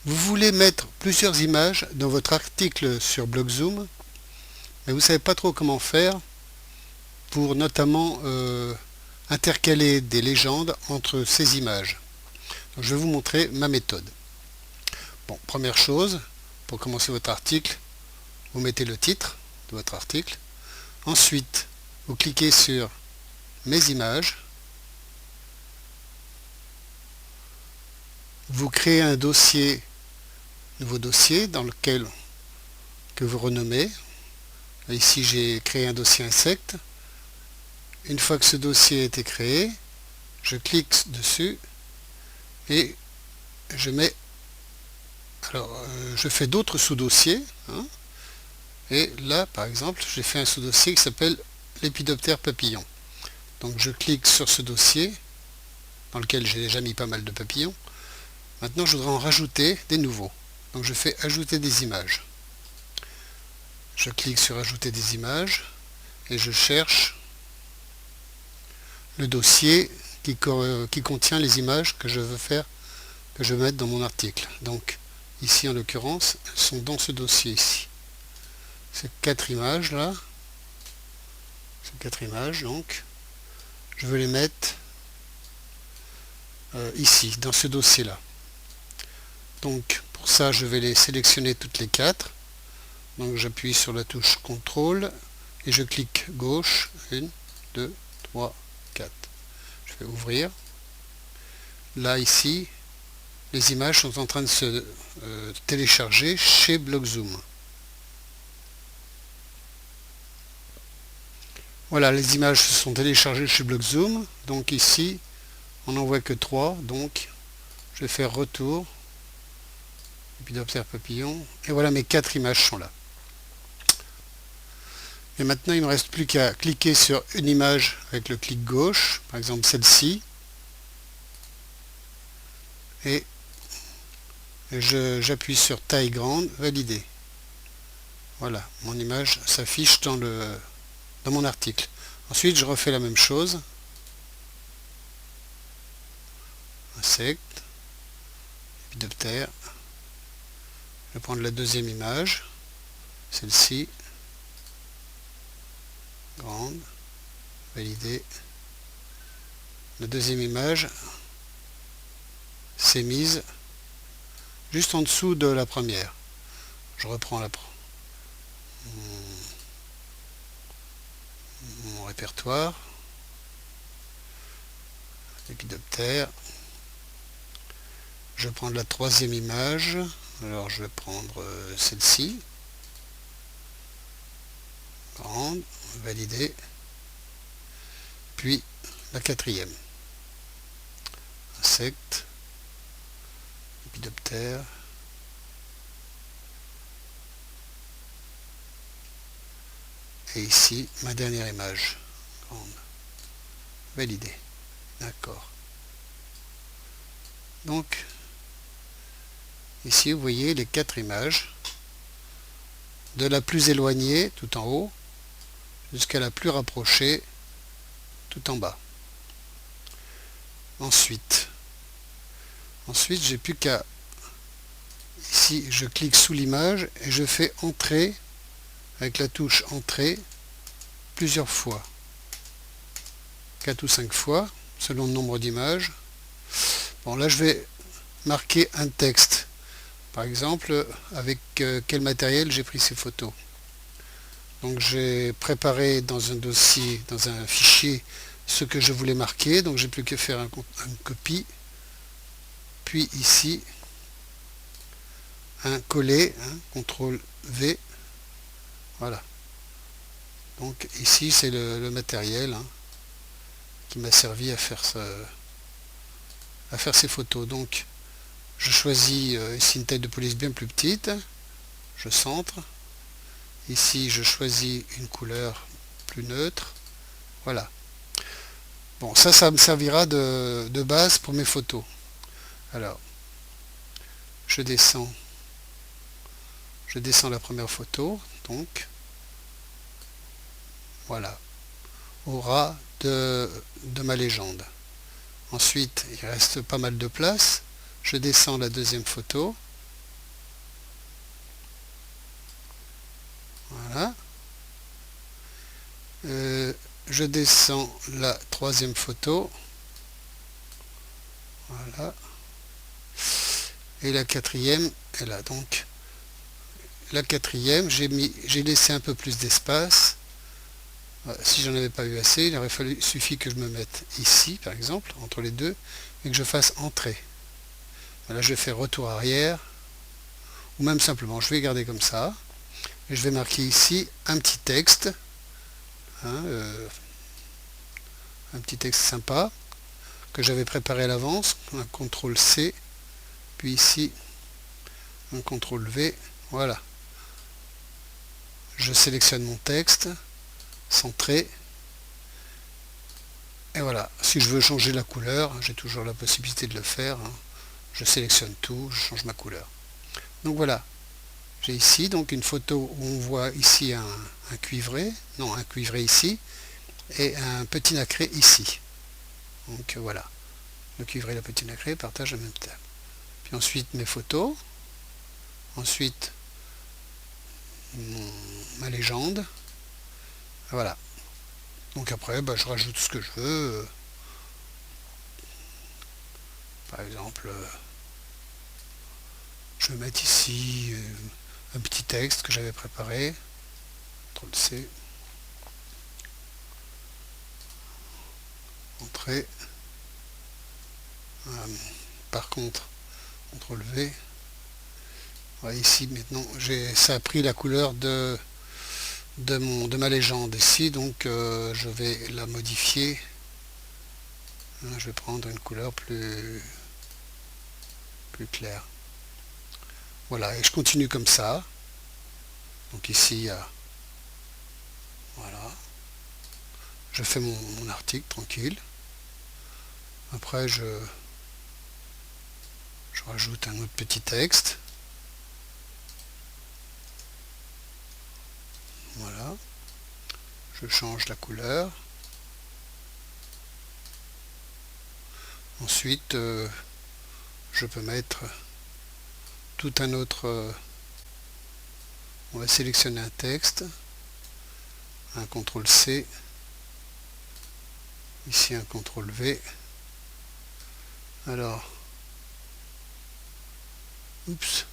Vous voulez mettre plusieurs images dans votre article sur Blogzoom, mais vous ne savez pas trop comment faire pour notamment intercaler des légendes entre ces images. Donc, je vais vous montrer ma méthode. Bon, première chose, pour commencer votre article, vous mettez le titre de votre article. Ensuite, vous cliquez sur Mes images. Vous créez un dossier, nouveau dossier, dans lequel que vous renommez. Ici, j'ai créé un dossier insecte. Une fois que ce dossier a été créé, je clique dessus et je mets. Alors, je fais d'autres sous-dossiers. Et là, par exemple, j'ai fait un sous-dossier qui s'appelle Lépidoptère papillon. Donc, je clique sur ce dossier, dans lequel j'ai déjà mis pas mal de papillons. Maintenant, je voudrais en rajouter des nouveaux. Donc, je fais Ajouter des images. Je clique sur Ajouter des images et je cherche le dossier qui contient les images que je veux mettre dans mon article. Donc, ici, en l'occurrence, elles sont dans ce dossier ici. Ces 4 images là, ces 4 images, donc je veux les mettre ici, dans ce dossier là. Donc pour ça, je vais les sélectionner toutes les 4. Donc j'appuie sur la touche CTRL et je clique gauche. 1, 2, 3, 4. Je vais ouvrir. Là, ici, les images sont en train de se télécharger chez Blogzoom. Voilà, les images se sont téléchargées chez Blogzoom. Donc ici, on n'en voit que 3. Donc, je vais faire retour. Lépidoptère papillon. Et voilà, mes 4 images sont là. Et maintenant, il ne me reste plus qu'à cliquer sur une image avec le clic gauche. Par exemple, celle-ci. Et j'appuie sur taille grande, valider. Voilà, mon image s'affiche dans mon article. Ensuite, je refais la même chose. Insecte, lépidoptère. Je vais prendre la deuxième image, celle-ci. Grande, valider. La deuxième image s'est mise juste en dessous de la première. Je reprends mon répertoire, lépidoptère. Je vais prendre la troisième image. Alors je vais prendre celle-ci. Grande, valider. Puis la quatrième. Insecte, lépidoptère. Et ici, ma dernière image. Grande. Validé. D'accord. Donc, ici, vous voyez les 4 images. De la plus éloignée, tout en haut, jusqu'à la plus rapprochée, tout en bas. Ensuite, j'ai plus qu'à... Ici, je clique sous l'image et je fais entrer avec la touche entrée plusieurs fois, 4 ou 5 fois selon le nombre d'images. Bon, là je vais marquer un texte, par exemple avec quel matériel j'ai pris ces photos. Donc j'ai préparé dans un dossier, dans un fichier, ce que je voulais marquer. Donc j'ai plus qu'à faire une copie, puis ici un coller, CTRL V. Voilà. Donc ici c'est le matériel qui m'a servi à faire ces photos. Donc je choisis ici une taille de police bien plus petite, je centre. Ici je choisis une couleur plus neutre. Voilà. Bon, ça me servira de base pour mes photos. Alors je descends la première photo, donc voilà, au ras de ma légende. Ensuite, il reste pas mal de place. Je descends la deuxième photo. je descends la troisième photo, voilà, et la quatrième est là. Donc la quatrième, j'ai laissé un peu plus d'espace. Si j'en avais pas eu assez, il aurait suffi que je me mette ici par exemple entre les deux et que je fasse entrée. Voilà, je fais retour arrière, ou même simplement je vais garder comme ça et je vais marquer ici un petit texte, hein, un petit texte sympa que j'avais préparé à l'avance, un CTRL C, puis ici un CTRL V, voilà. Je sélectionne mon texte, centré, et voilà. Si je veux changer la couleur, j'ai toujours la possibilité de le faire, hein. Je sélectionne tout, je change ma couleur. Donc voilà, j'ai ici donc une photo où on voit ici un cuivré, non un cuivré ici, et un petit nacré ici. Donc voilà, le cuivré et le petit nacré partagent le même thème. Puis ensuite mes photos, ensuite ma légende, voilà. Donc après je rajoute ce que je veux, par exemple je vais mettre ici un petit texte que j'avais préparé, CTRL C, entrée, par contre CTRL V, voilà, ici maintenant ça a pris la couleur de ma légende ici, donc je vais la modifier, je vais prendre une couleur plus claire, voilà, et je continue comme ça. Donc ici il y a, voilà, je fais mon article tranquille. Après je rajoute un autre petit texte, voilà, je change la couleur, ensuite je peux mettre tout un autre, on va sélectionner un texte, un CTRL C, ici un CTRL V, alors oups,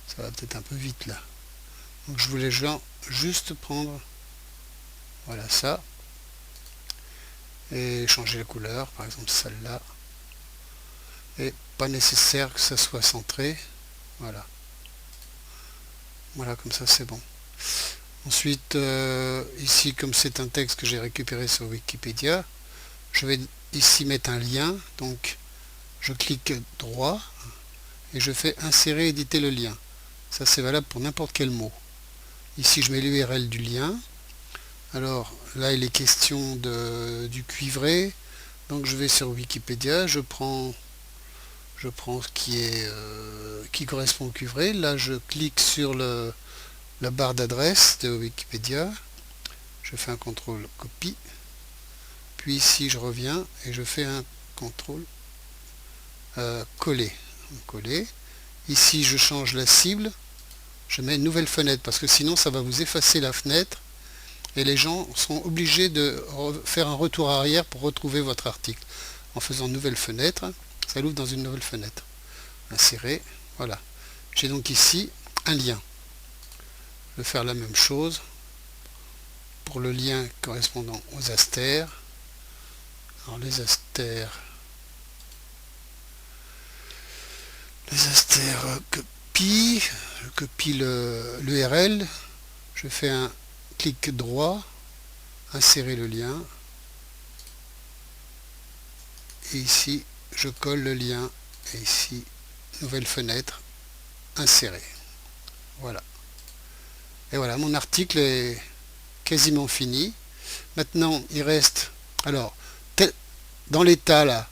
ça va peut-être un peu vite là, donc je voulais juste prendre, voilà ça, et changer la couleur, par exemple celle-là, et pas nécessaire que ça soit centré, voilà, comme ça c'est bon. Ensuite ici, comme c'est un texte que j'ai récupéré sur Wikipédia, je vais ici mettre un lien, donc je clique droit et je fais insérer, éditer le lien. Ça c'est valable pour n'importe quel mot. Ici je mets l'URL du lien. Alors là il est question du cuivré, donc je vais sur Wikipédia, je prends ce qui correspond au cuivré. Là je clique sur la barre d'adresse de Wikipédia, je fais un CTRL copie, puis ici je reviens et je fais un CTRL coller. Ici je change la cible, je mets une nouvelle fenêtre parce que sinon ça va vous effacer la fenêtre et les gens sont obligés de faire un retour arrière pour retrouver votre article. En faisant nouvelle fenêtre, ça l'ouvre dans une nouvelle fenêtre. Insérer, voilà. J'ai donc ici un lien. Je vais faire la même chose pour le lien correspondant aux astères. Alors les astères copie, je copie l'URL, je fais un clic droit, insérer le lien, et ici je colle le lien, et ici nouvelle fenêtre, insérer. Voilà. Et voilà, mon article est quasiment fini. Maintenant il reste, alors dans l'état là,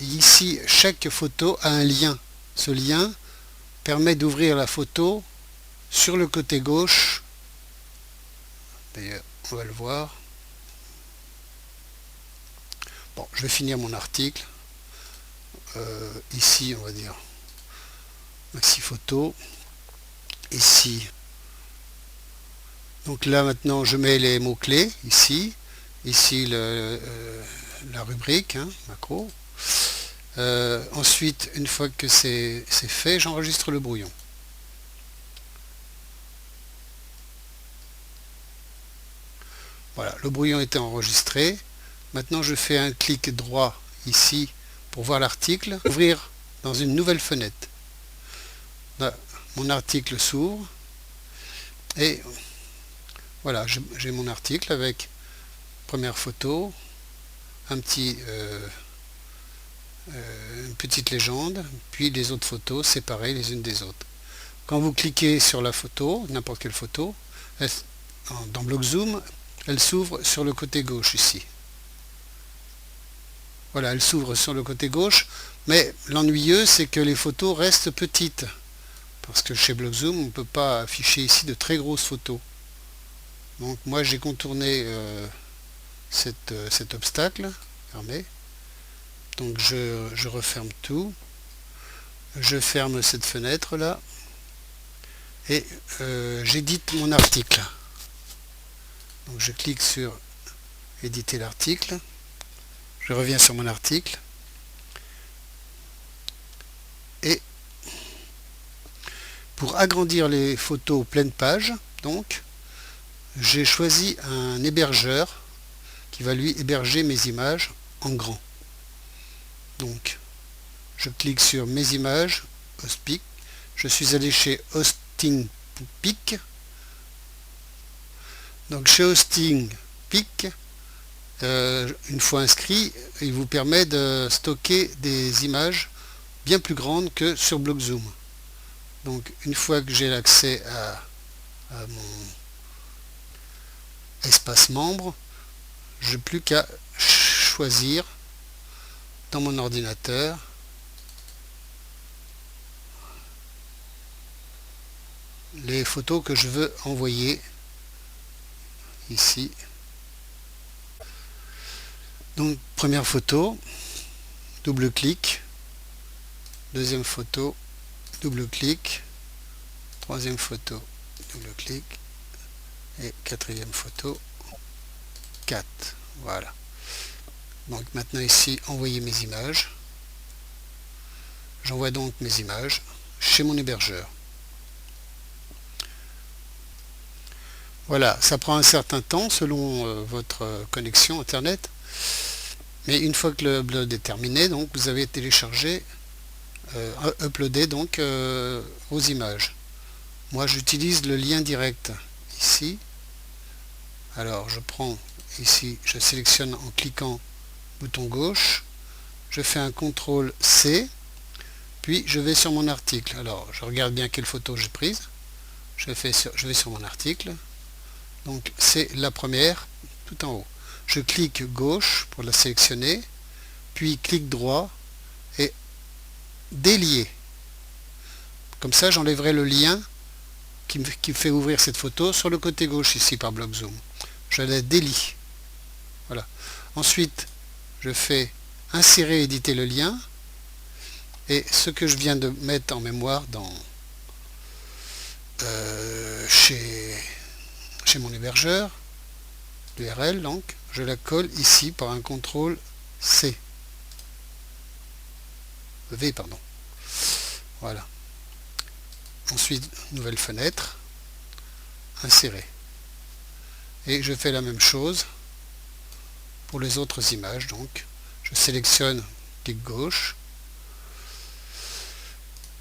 ici chaque photo a un lien. Ce lien permet d'ouvrir la photo sur le côté gauche. D'ailleurs on va le voir. Bon, je vais finir mon article. Ici on va dire maxi photo. Ici, donc là maintenant je mets les mots clés ici. ici la rubrique, hein, macro. Ensuite, une fois que c'est fait, j'enregistre le brouillon. Voilà, le brouillon était enregistré. Maintenant, je fais un clic droit ici pour voir l'article, ouvrir dans une nouvelle fenêtre. Là, mon article s'ouvre et voilà, j'ai mon article avec première photo, une petite légende, puis les autres photos séparées les unes des autres. Quand vous cliquez sur la photo, n'importe quelle photo, dans Blockzoom, elle s'ouvre sur le côté gauche ici. Voilà, elle s'ouvre sur le côté gauche, mais l'ennuyeux c'est que les photos restent petites. Parce que chez Blockzoom, on ne peut pas afficher ici de très grosses photos. Donc moi j'ai contourné cet obstacle, fermé. Donc je referme tout. Je ferme cette fenêtre là. Et j'édite mon article. Donc je clique sur éditer l'article. Je reviens sur mon article. Et pour agrandir les photos pleine page, donc, j'ai choisi un hébergeur qui va lui héberger mes images en grand. Donc, je clique sur mes images, HostPeak. Je suis allé chez HostingPeak. Donc, chez HostingPeak, une fois inscrit, il vous permet de stocker des images bien plus grandes que sur Blockzoom. Donc, une fois que j'ai l'accès à mon espace membre, je n'ai plus qu'à choisir dans mon ordinateur les photos que je veux envoyer ici. Donc première photo, double clic, deuxième photo, double clic, troisième photo, double clic et quatrième photo, 4. Voilà. Donc maintenant ici, envoyer mes images. J'envoie donc mes images chez mon hébergeur. Voilà, ça prend un certain temps selon votre connexion internet. Mais une fois que le upload est terminé, donc vous avez téléchargé, uploadé donc vos images. Moi j'utilise le lien direct ici. Alors je prends ici, je sélectionne en cliquant bouton gauche, je fais un CTRL C, puis je vais sur mon article. Alors je regarde bien quelle photo j'ai prise. Je vais sur mon article. Donc c'est la première tout en haut. Je clique gauche pour la sélectionner, puis clic droit et délier. Comme ça j'enlèverai le lien qui fait ouvrir cette photo sur le côté gauche ici par Blockzoom. Je la délie. Voilà. Ensuite je fais insérer, éditer le lien, et ce que je viens de mettre en mémoire dans chez mon hébergeur, l'URL, donc je la colle ici par un CTRL C. V, pardon. Voilà. Ensuite, nouvelle fenêtre, insérer. Et je fais la même chose pour les autres images. Donc, je sélectionne, clic gauche,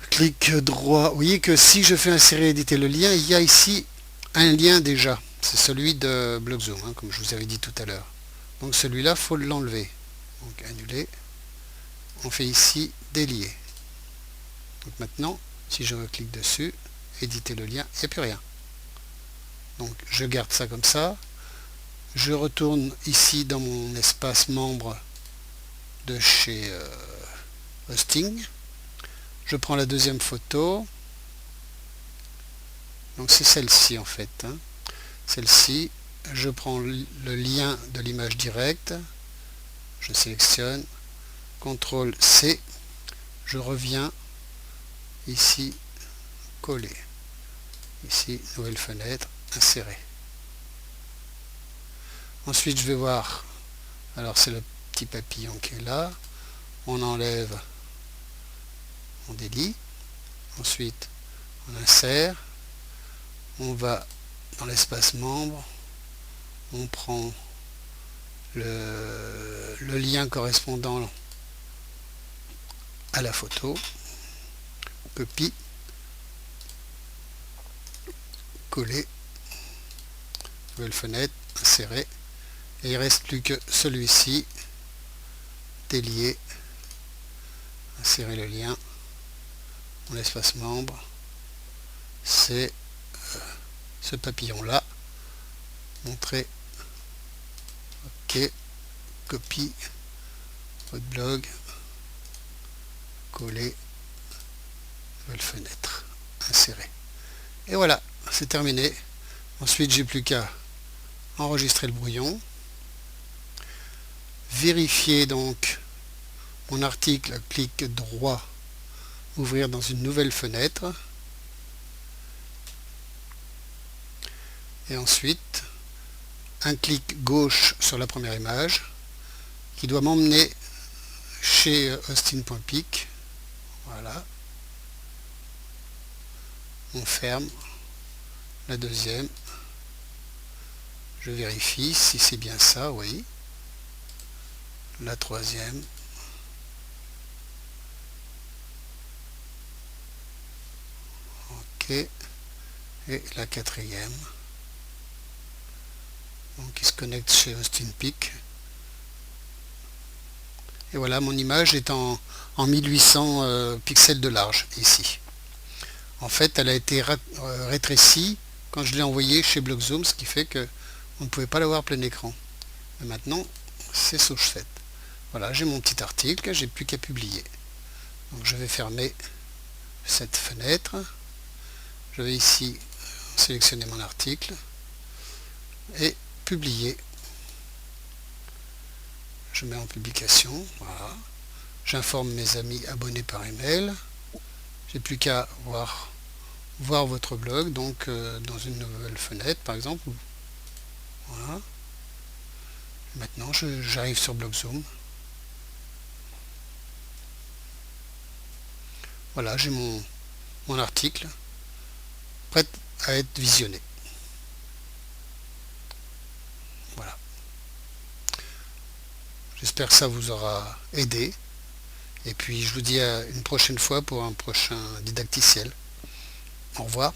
clic droit. Vous voyez que si je fais insérer, éditer le lien, il y a ici un lien déjà. C'est celui de Blockzoom, hein, comme je vous avais dit tout à l'heure. Donc celui-là, il faut l'enlever. Donc annuler. On fait ici délier. Donc maintenant, si je clique dessus, éditer le lien, il n'y a plus rien. Donc je garde ça comme ça. Je retourne ici dans mon espace membre de chez Hosting. Je prends la deuxième photo. Donc c'est celle-ci en fait. Hein. Celle-ci. Je prends le lien de l'image directe. Je sélectionne. CTRL C. Je reviens ici, coller. Ici, nouvelle fenêtre, insérer. Ensuite je vais voir, alors c'est le petit papillon qui est là, on enlève, on délie, ensuite on insère, on va dans l'espace membre, on prend le lien correspondant à la photo, copie, coller, nouvelle fenêtre, insérer, et il ne reste plus que celui-ci, délier, insérer le lien, mon espace membre, c'est ce papillon là, montrer, ok, copie, votre blog, coller, nouvelle fenêtre, insérer. Et voilà, c'est terminé. Ensuite, j'ai plus qu'à enregistrer le brouillon, vérifier donc mon article, clic droit, ouvrir dans une nouvelle fenêtre, et ensuite un clic gauche sur la première image qui doit m'emmener chez Austin.pic. Voilà, on ferme la deuxième, je vérifie si c'est bien ça, oui, la troisième, ok, et la quatrième, donc il se connecte chez Austin.pic. Et voilà, mon image est en 1800 pixels de large ici. En fait, elle a été rétrécie quand je l'ai envoyée chez Blockzoom, ce qui fait que on ne pouvait pas l'avoir plein écran. Mais maintenant, c'est chose faite. Voilà, j'ai mon petit article, j'ai plus qu'à publier. Donc je vais fermer cette fenêtre. Je vais ici sélectionner mon article et publier. Je mets en publication, voilà. J'informe mes amis abonnés par email. J'ai plus qu'à voir votre blog, donc dans une nouvelle fenêtre par exemple. Voilà. Maintenant j'arrive sur Blockzoom. Voilà, j'ai mon article prêt à être visionné. Voilà. J'espère que ça vous aura aidé. Et puis je vous dis à une prochaine fois pour un prochain didacticiel. Au revoir.